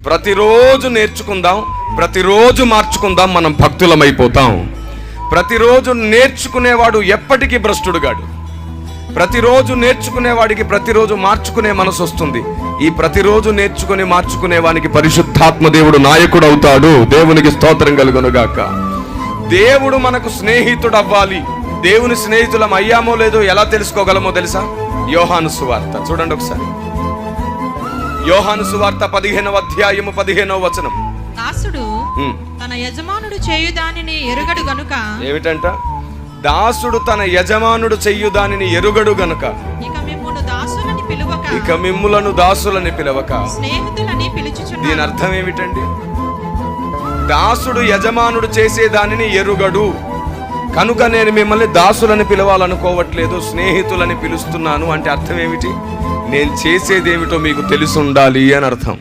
ప్రతిరోజు నేర్చుకుందాం, ప్రతిరోజు మార్చుకుందాం, మనం భక్తులమైపోతాం. ప్రతిరోజు నేర్చుకునేవాడు ఎప్పటికీ భ్రష్టుడుగాడు. ప్రతిరోజు నేర్చుకునేవాడికి ప్రతిరోజు మార్చుకునే మనసు వస్తుంది. ఈ ప్రతిరోజు నేర్చుకుని మార్చుకునే వానికి పరిశుద్ధాత్మ దేవుడు నాయకుడు అవుతాడు. దేవునికి స్తోత్రం కలుగునుగాక. దేవుడు మనకు స్నేహితుడు అవ్వాలి. దేవుని స్నేహితులం అయ్యామో లేదో ఎలా తెలుసుకోగలమో తెలుసా? యోహాను సువార్త చూడండి ఒకసారి. యోహాను సువార్త 15వ అధ్యాయము 15వ వచనం. దాసుడు తన యజమానుడు చేయు దానిని ఎరుగడు గనుక. ఏమిటంట? దాసుడు తన యజమానుడు చెయ్యు దానిని ఎరుగడు గనుక ఇక మిమ్ములను దాసులని పిలవక స్నేహితులని పిలుచుచున్నాడు. దీని అర్థం ఏమిటండి? దాసుడు యజమానుడు చేసే దానిని ఎరుగడు కనుక నేను మిమ్మల్ని దాసులని పిలవాలనుకోవట్లేదు, స్నేహితులని పిలుస్తున్నాను అంటే అర్థం ఏమిటి? నేను చేసేదేమిటో మీకు తెలిసి ఉండాలి అని అర్థం.